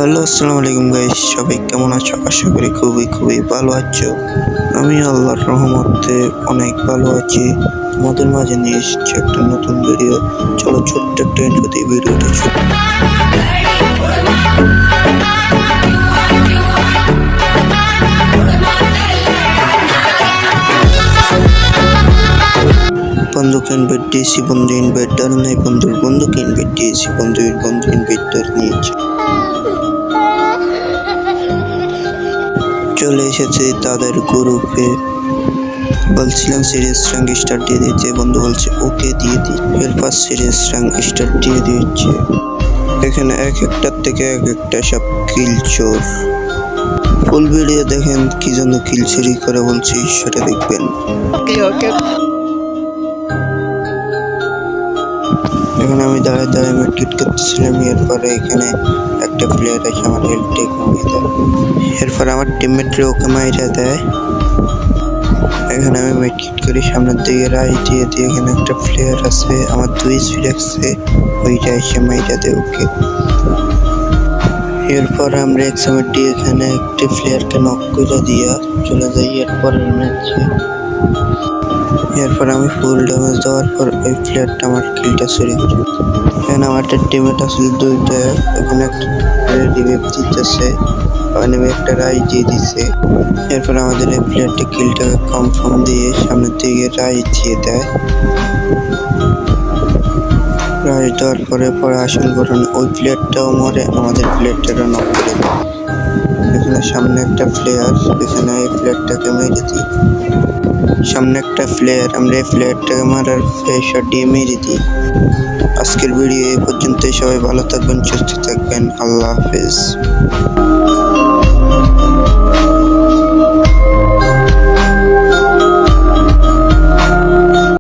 Hello, আসসালামু আলাইকুম guys. সবাই কেমন আছো? আশা করি খুবই ভালো আছো। আমি আল্লাহর রহমতে অনেক ভালো আছি। তোমাদের মাঝে নিয়ে এসেছি একটা নতুন ভিডিও। চলো ছোট্ট একটা ইন্ট্রো দিয়ে ভিডিওটা শুরু। বন্ধুকে ইনভাইট দিয়েছি, বন্ধু ইনভাইট দেওয়ার নাই, বন্ধুকে ইনভাইট দিয়েছি, বন্ধু ইনভাইট দেওয়ার নিয়েছে। চলে এসেছে তাদের গ্রুপে। বলছিলাম সিরিয়াস র্যাঙ্ক স্টার্ট দিয়ে দিয়েছে, বন্ধু বলছে ওকে দিয়ে দিই। এরপর সিরিয়াস র্যাঙ্ক স্টার্ট দিয়ে দিয়েছে। এখানে এক একটার থেকে এক একটা সব কিল চোর। ফুল ভিডিও দেখেন কি জন্য কিল চুরি করে বলছি সেটা দেখবেন। এখানে আমি দাঁড়ায় মেডকিট করতেছিলাম। এরপরে এখানে একটা প্লেয়ার এসে আমার হেলথটা কমিয়ে দেয়। এরপর আমার টিমমেটরা ওকে মাইরা দেয়। এখানে আমি মেডকিট করি, সামনের দিকে রাইট দিয়ে এখানে একটা প্লেয়ার আছে, আমার 2 স্পিড আছে, ওইটা এসে মাইরা দেয় ওকে। এরপর আমরা এক্সামের দিয়ে এখানে একটি প্লেয়ারকে নক করে দিয়া চলে যাই এরপরের ম্যাচে। এরপর আমি ফুল ড্যামেজ দেওয়ার পর ওই প্লেয়ারটা আমার কিলটা চুরি করে। এখানে আমার একটা টিমমেট আসলে 2টা, এখানে একটা রিভাইভ দিতেছে, আমি একটা রাইট দিয়ে দিছে। এরপর আমাদের এই প্লেয়ারটা কিলটাকে কনফার্ম দিয়ে সামনের দিকে রাইট দিয়ে দেয়। রাইট দেওয়ার পরে আসল ঘটনা, ওই প্লেয়ারটাও মরে, আমাদের প্লেয়ারটারও নক করে দেয়। এখানে সামনে একটা প্লেয়ার, এখানে এই প্লেয়ারটাকে মেরে দিই। সামনে একটা প্লেয়ার, আমরা এই প্লেয়ারটাকে মারার ফেশট দিয়ে মেরে দিই। আজকের ভিডিও এই পর্যন্তই। সবাই ভালো থাকবেন, সুস্থ থাকবেন। আল্লাহ হাফেজ।